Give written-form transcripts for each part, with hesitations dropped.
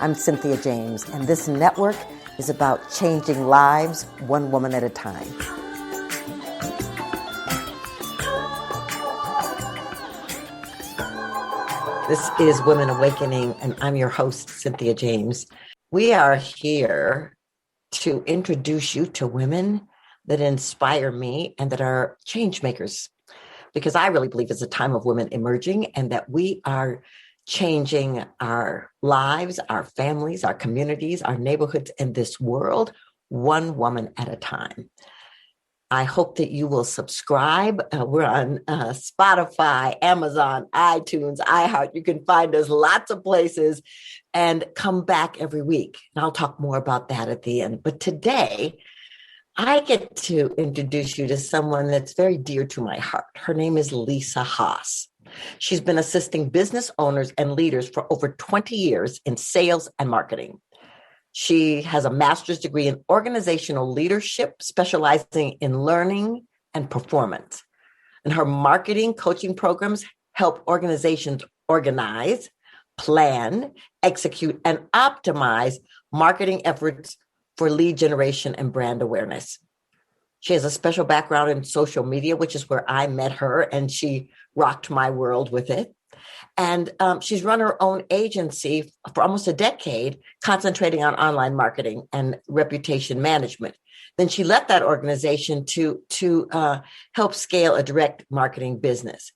I'm Cynthia James, and this network is about changing lives one woman at a time. This is Women Awakening, and I'm your host, Cynthia James. We are here to introduce you to women that inspire me and that are change makers, because I really believe it's a time of women emerging and that we are changing our lives, our families, our communities, our neighborhoods, and this world one woman at a time. I hope that you will subscribe. We're on Spotify, Amazon, iTunes, iHeart. You can find us lots of places and come back every week. And I'll talk more about that at the end. But today, I get to introduce you to someone that's very dear to my heart. Her name is Lisa Haas. She's been assisting business owners and leaders for over 20 years in sales and marketing. She has a master's degree in organizational leadership, specializing in learning and performance. And her marketing coaching programs help organizations organize, plan, execute, and optimize marketing efforts for lead generation and brand awareness. She has a special background in social media, which is where I met her, and she rocked my world with it. And she's run her own agency for almost a decade, concentrating on online marketing and reputation management. Then she left that organization to help scale a direct marketing business.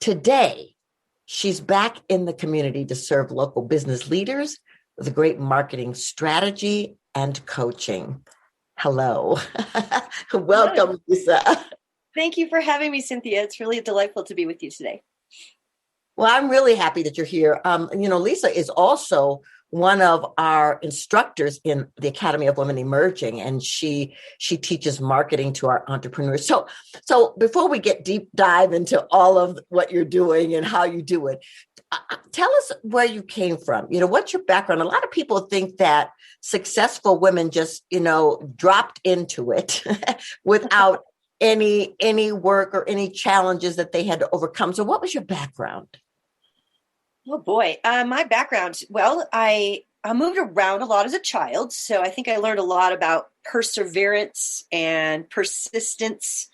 Today, she's back in the community to serve local business leaders with a great marketing strategy and coaching. Hello. Welcome, Hello. Lisa. Thank you for having me, Cynthia. It's really delightful to be with you today. Well, I'm really happy that you're here. Lisa is also one of our instructors in the Academy of Women Emerging, and she teaches marketing to our entrepreneurs. So before we get deep dive into all of what you're doing and how you do it, tell us where you came from. What's your background? A lot of people think that successful women just, dropped into it without any work or any challenges that they had to overcome. So what was your background? Oh boy, my background. Well, I moved around a lot as a child, so I think I learned a lot about perseverance and persistence.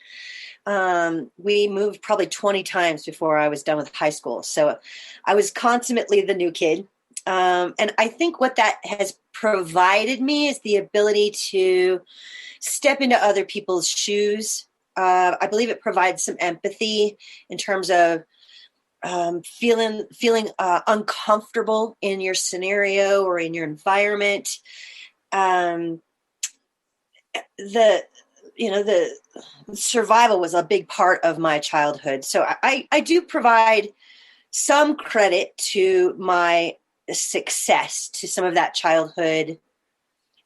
We moved probably 20 times before I was done with high school, so I was consummately the new kid. And I think what that has provided me is the ability to step into other people's shoes. I believe it provides some empathy in terms of feeling uncomfortable in your scenario or in your environment. The survival was a big part of my childhood. So I do provide some credit to my success, to some of that childhood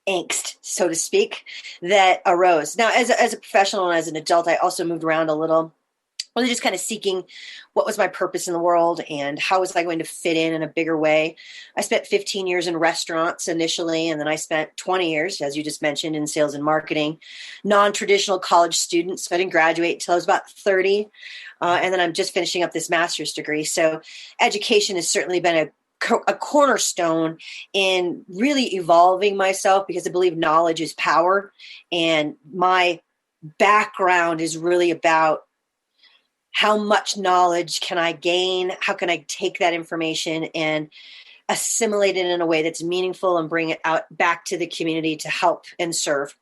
angst, so to speak, that arose. Now, as a professional and as an adult, I also moved around a little. I was just kind of seeking what was my purpose in the world and how was I going to fit in a bigger way. I spent 15 years in restaurants initially, and then I spent 20 years, as you just mentioned, in sales and marketing, non-traditional college student. So I didn't graduate until I was about 30. And then I'm just finishing up this master's degree. So education has certainly been a cornerstone in really evolving myself, because I believe knowledge is power. And my background is really about how much knowledge can I gain? How can I take that information and assimilate it in a way that's meaningful and bring it out back to the community to help and serve?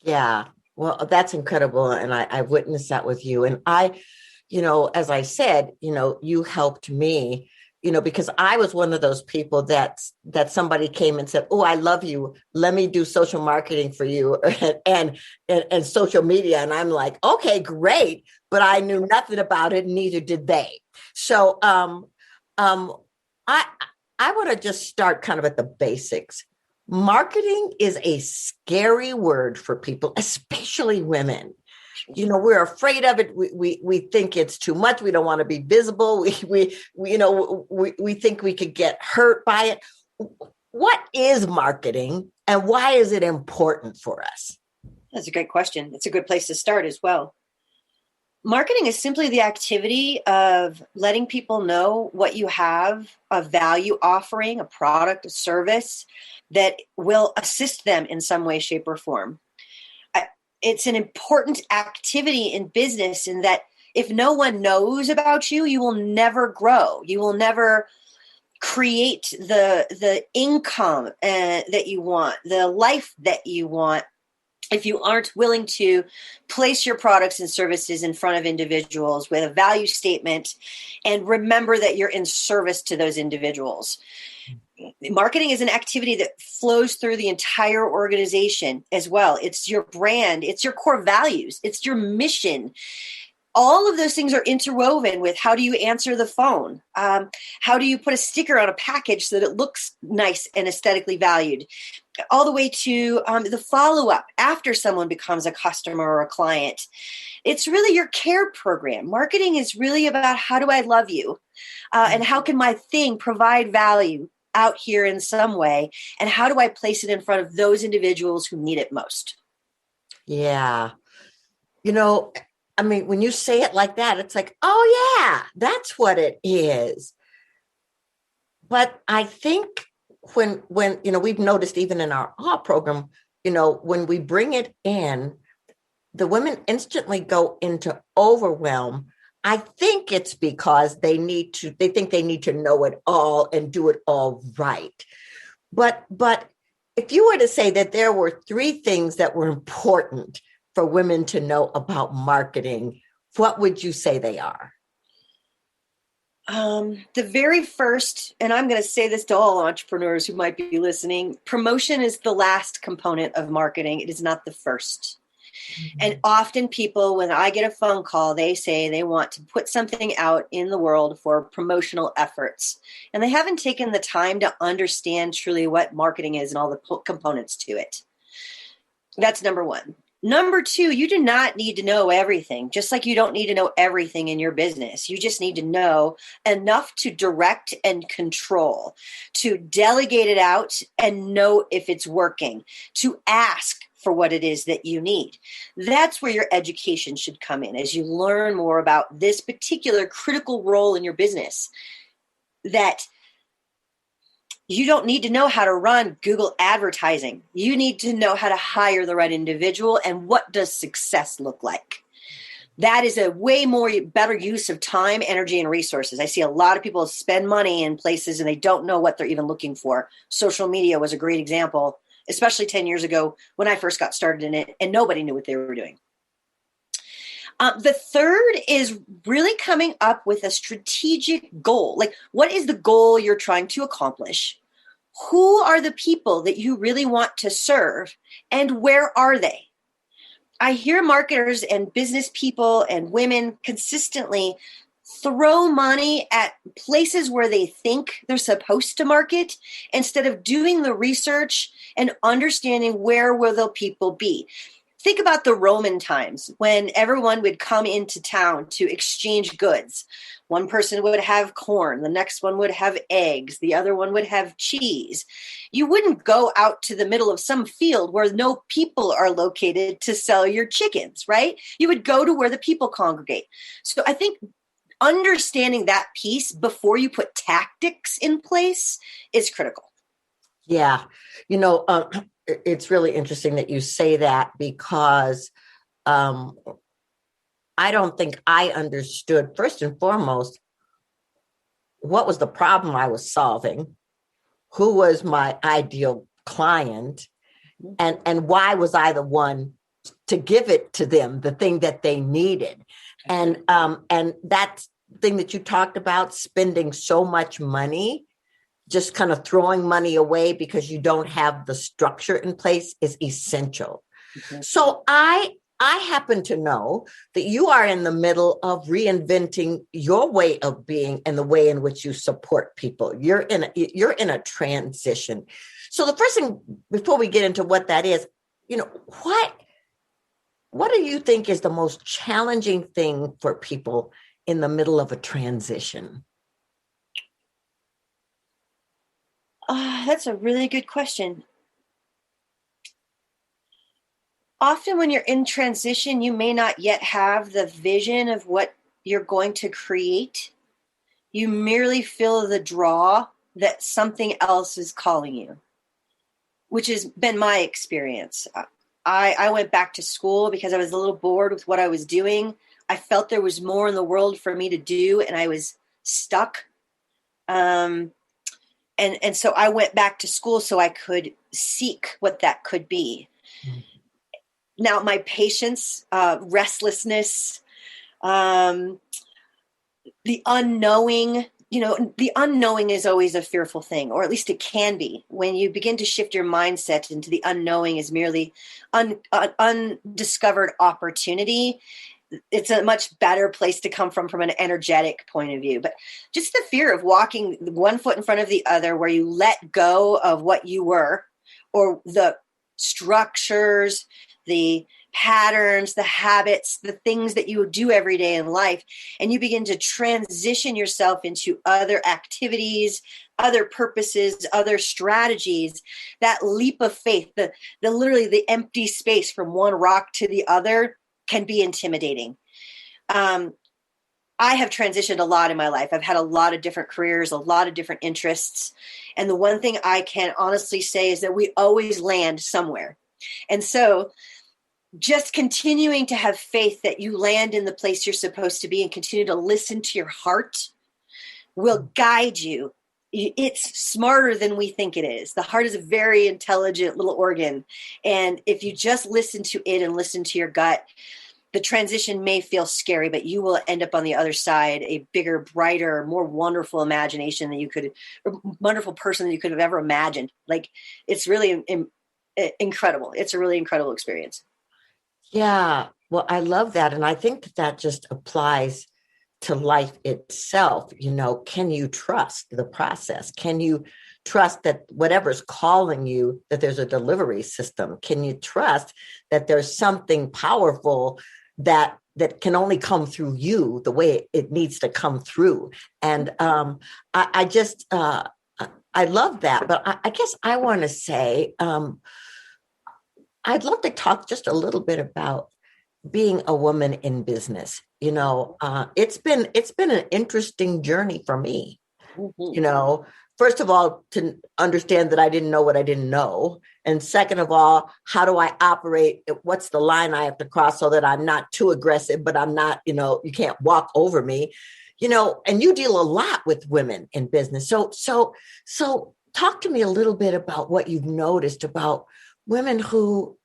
Yeah, well, that's incredible. And I've witnessed that with you. And as I said, you helped me, because I was one of those people that somebody came and said, "Oh, I love you. Let me do social marketing for you and social media." And I'm like, "Okay, great." But I knew nothing about it. Neither did they. So I want to just start kind of at the basics. Marketing is a scary word for people, especially women. We're afraid of it. We think it's too much. We don't want to be visible. We think we could get hurt by it. What is marketing and why is it important for us? That's a great question. It's a good place to start as well. Marketing is simply the activity of letting people know what you have, a value offering, a product, a service that will assist them in some way, shape, or form. It's an important activity in business in that if no one knows about you, you will never grow. You will never create the income that you want, the life that you want, if you aren't willing to place your products and services in front of individuals with a value statement and remember that you're in service to those individuals. Marketing is an activity that flows through the entire organization as well. It's your brand, it's your core values, it's your mission. All of those things are interwoven with how do you answer the phone? How do you put a sticker on a package so that it looks nice and aesthetically valued? All the way to the follow-up after someone becomes a customer or a client. It's really your care program. Marketing is really about how do I love you? And how can my thing provide value out here in some way? And how do I place it in front of those individuals who need it most? Yeah. I mean, when you say it like that, it's like, oh yeah, that's what it is. But I think when we've noticed even in our program, when we bring it in, the women instantly go into overwhelm. I think it's because they think they need to know it all and do it all right. But if you were to say that there were 3 things that were important for women to know about marketing, what would you say they are? The very first, and I'm going to say this to all entrepreneurs who might be listening, promotion is the last component of marketing. It is not the first. Mm-hmm. And often people, when I get a phone call, they say they want to put something out in the world for promotional efforts. And they haven't taken the time to understand truly what marketing is and all the components to it. That's number 1. Number 2, you do not need to know everything, just like you don't need to know everything in your business. You just need to know enough to direct and control, to delegate it out and know if it's working, to ask for what it is that you need. That's where your education should come in as you learn more about this particular critical role in your business, that you don't need to know how to run Google advertising. You need to know how to hire the right individual and what does success look like. That is a way more better use of time, energy, and resources. I see a lot of people spend money in places and they don't know what they're even looking for. Social media was a great example, especially 10 years ago when I first got started in it and nobody knew what they were doing. The third is really coming up with a strategic goal. Like, what is the goal you're trying to accomplish? Who are the people that you really want to serve? And where are they? I hear marketers and business people and women consistently throw money at places where they think they're supposed to market instead of doing the research and understanding where will the people be. Think about the Roman times when everyone would come into town to exchange goods. One person would have corn, the next one would have eggs, the other one would have cheese. You wouldn't go out to the middle of some field where no people are located to sell your chickens, right? You would go to where the people congregate. So I think understanding that piece before you put tactics in place is critical. Yeah. It's really interesting that you say that because I don't think I understood, first and foremost, what was the problem I was solving, who was my ideal client, and why was I the one to give it to them, the thing that they needed. And that thing that you talked about, spending so much money, just kind of throwing money away because you don't have the structure in place, is essential. Mm-hmm. So I happen to know that you are in the middle of reinventing your way of being and the way in which you support people. You're in a transition. So the first thing, before we get into what that is, what do you think is the most challenging thing for people in the middle of a transition? That's a really good question. Often when you're in transition, you may not yet have the vision of what you're going to create. You merely feel the draw that something else is calling you, which has been my experience. I went back to school because I was a little bored with what I was doing. I felt there was more in the world for me to do, and I was stuck. And so I went back to school so I could seek what that could be. Mm-hmm. Now, my patience, restlessness, the unknowing, the unknowing is always a fearful thing, or at least it can be. When you begin to shift your mindset into the unknowing is merely undiscovered opportunity, it's a much better place to come from an energetic point of view. But just the fear of walking one foot in front of the other, where you let go of what you were, or the structures, the patterns, the habits, the things that you do every day in life, and you begin to transition yourself into other activities, other purposes, other strategies. That leap of faith, the literally the empty space from one rock to the other, can be intimidating. I have transitioned a lot in my life. I've had a lot of different careers, a lot of different interests. And the one thing I can honestly say is that we always land somewhere. And so just continuing to have faith that you land in the place you're supposed to be and continue to listen to your heart will guide you. It's smarter than we think it is. The heart is a very intelligent little organ. And if you just listen to it and listen to your gut, the transition may feel scary, but you will end up on the other side a bigger, brighter, more wonderful imagination than you could, or wonderful person than you could have ever imagined. Like, it's really incredible. It's a really incredible experience. Yeah. Well, I love that. And I think that just applies to life itself. Can you trust the process? Can you trust that whatever's calling you, that there's a delivery system? Can you trust that there's something powerful that can only come through you the way it needs to come through? And I love that. But I guess I want to say, I'd love to talk just a little bit about being a woman in business. It's been an interesting journey for me. Mm-hmm. First of all, to understand that I didn't know what I didn't know. And second of all, how do I operate? What's the line I have to cross so that I'm not too aggressive, but I'm not, you can't walk over me, and you deal a lot with women in business. So talk to me a little bit about what you've noticed about women who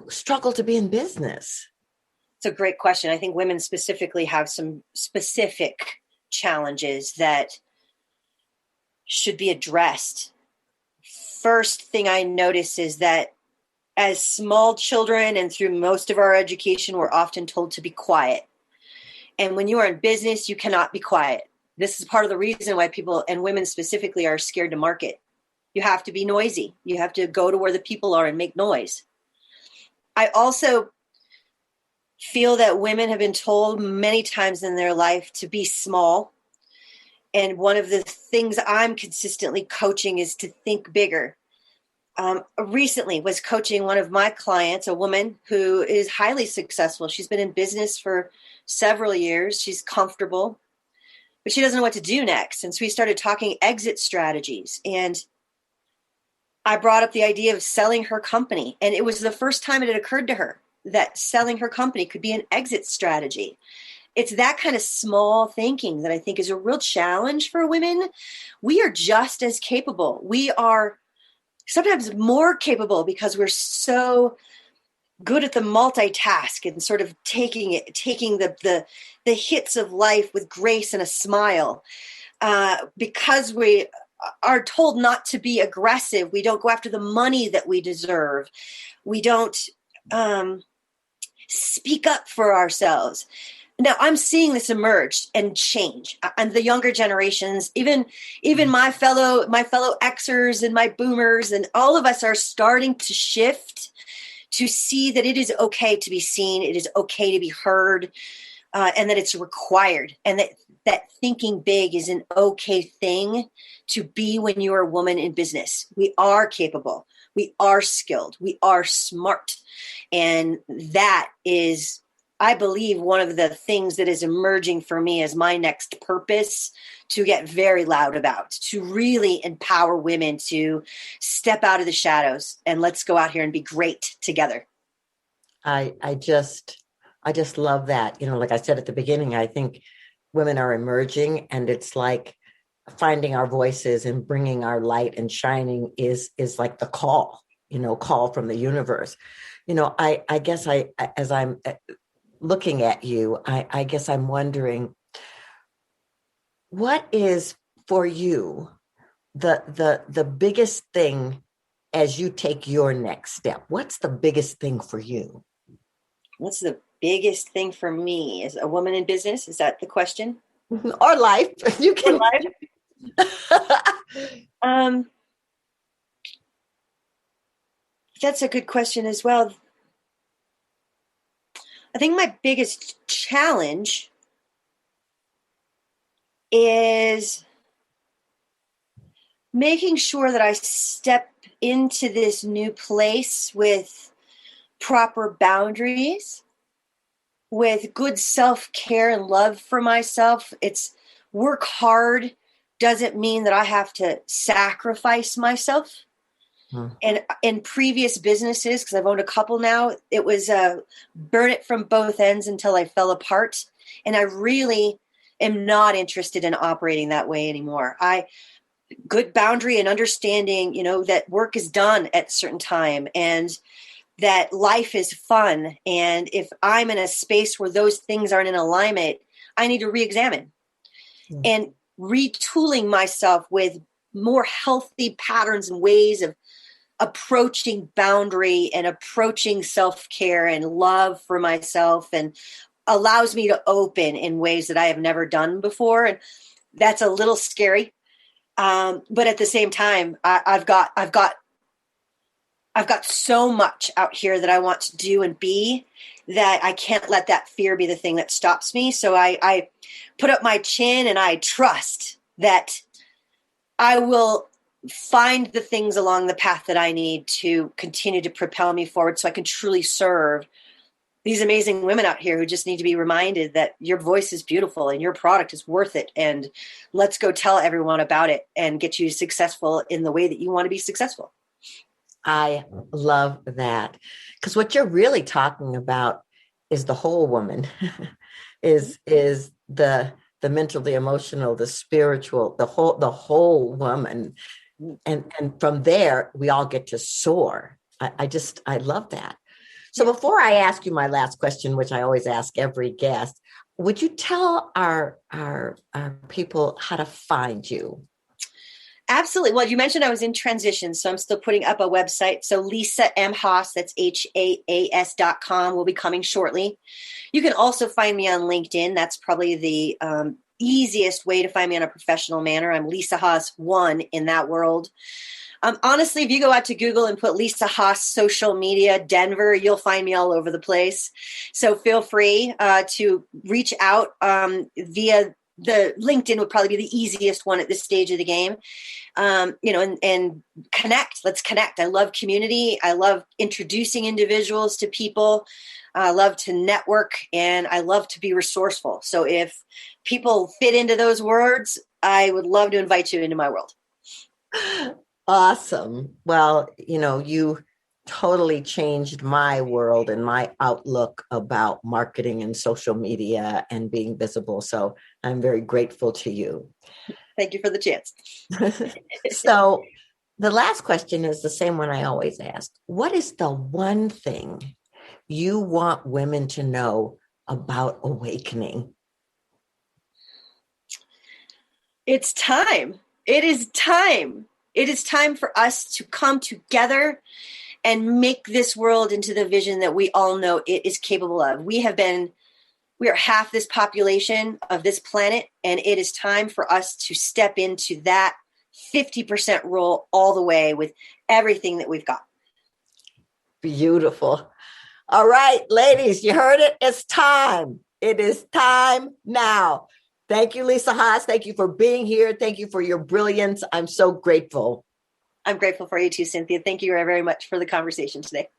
struggle to be in business. It's a great question. I think women specifically have some specific challenges that should be addressed. First thing I notice is that as small children and through most of our education, we're often told to be quiet. And when you are in business, you cannot be quiet. This is part of the reason why people, and women specifically, are scared to market. You have to be noisy. You have to go to where the people are and make noise. I also feel that women have been told many times in their life to be small. And one of the things I'm consistently coaching is to think bigger. Recently was coaching one of my clients, a woman who is highly successful. She's been in business for several years. She's comfortable, but she doesn't know what to do next. And so we started talking exit strategies. And I brought up the idea of selling her company. And it was the first time it had occurred to her that selling her company could be an exit strategy. It's that kind of small thinking that I think is a real challenge for women. We are just as capable. We are sometimes more capable because we're so good at the multitask and sort of taking the hits of life with grace and a smile. Because we are told not to be aggressive. We don't go after the money that we deserve. We don't speak up for ourselves. Now, I'm seeing this emerge and change. And the younger generations, even my fellow Xers and my boomers, and all of us are starting to shift to see that it is okay to be seen, it is okay to be heard, and that it's required, and that that thinking big is an okay thing to be when you're a woman in business. We are capable. We are skilled. We are smart. And that is, I believe, one of the things that is emerging for me as my next purpose to get very loud about, to really empower women to step out of the shadows and let's go out here and be great together. I just love that. Like I said at the beginning, I think women are emerging, and it's like finding our voices and bringing our light and shining is like the call from the universe. I guess as I'm looking at you, I guess I'm wondering, what is for you the biggest thing as you take your next step? What's the biggest thing for you? What's the biggest thing for me as a woman in business? Is that the question? Or life? You can. That's a good question as well. I think my biggest challenge is making sure that I step into this new place with proper boundaries, with good self-care and love for myself. It's work hard doesn't mean that I have to sacrifice myself. And in previous businesses, because I've owned a couple now, it was burn it from both ends until I fell apart. And I really am not interested in operating that way anymore. Good boundary and understanding, that work is done at a certain time and that life is fun. And if I'm in a space where those things aren't in alignment, I need to reexamine and retooling myself with more healthy patterns and ways of approaching boundary and approaching self-care and love for myself, and allows me to open in ways that I have never done before. And that's a little scary. But at the same time, I've got so much out here that I want to do and be that I can't let that fear be the thing that stops me. So I put up my chin and I trust that I will find the things along the path that I need to continue to propel me forward so I can truly serve these amazing women out here who just need to be reminded that your voice is beautiful and your product is worth it. And let's go tell everyone about it and get you successful in the way that you want to be successful. I love that, because what you're really talking about is the whole woman, is the mental, the emotional, the spiritual, the whole woman. And from there, we all get to soar. I love that. So before I ask you my last question, which I always ask every guest, would you tell our people how to find you? Absolutely. Well, you mentioned I was in transition, so I'm still putting up a website. So Lisa M. Haas, that's HAAS.com, will be coming shortly. You can also find me on LinkedIn. That's probably the easiest way to find me on a professional manner. I'm Lisa Haas 1 in that world. Honestly, if you go out to Google and put Lisa Haas social media Denver, you'll find me all over the place. So feel free to reach out via the LinkedIn would probably be the easiest one at this stage of the game. And connect. Let's connect. I love community. I love introducing individuals to people. I love to network, and I love to be resourceful. So if people fit into those words, I would love to invite you into my world. Awesome. Well, you totally changed my world and my outlook about marketing and social media and being visible. So I'm very grateful to you. Thank you for the chance. So the last question is the same one I always ask. What is the one thing you want women to know about awakening? It's time. It is time. It is time for us to come together and make this world into the vision that we all know it is capable of. We are half this population of this planet, and it is time for us to step into that 50% role all the way with everything that we've got. Beautiful. All right, ladies, you heard it. It's time. It is time now. Thank you, Lisa Haas. Thank you for being here. Thank you for your brilliance. I'm so grateful. I'm grateful for you too, Cynthia. Thank you very much for the conversation today.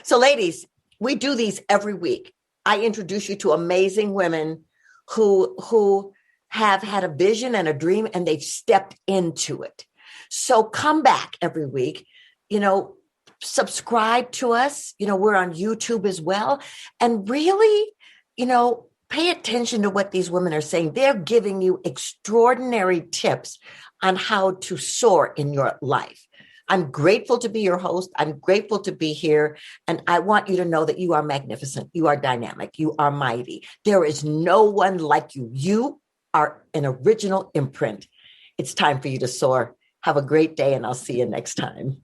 So, ladies, we do these every week. I introduce you to amazing women who have had a vision and a dream, and they've stepped into it. So come back every week, subscribe to us. We're on YouTube as well. And really, pay attention to what these women are saying. They're giving you extraordinary tips on how to soar in your life. I'm grateful to be your host. I'm grateful to be here. And I want you to know that you are magnificent. You are dynamic. You are mighty. There is no one like you. You are an original imprint. It's time for you to soar. Have a great day, and I'll see you next time.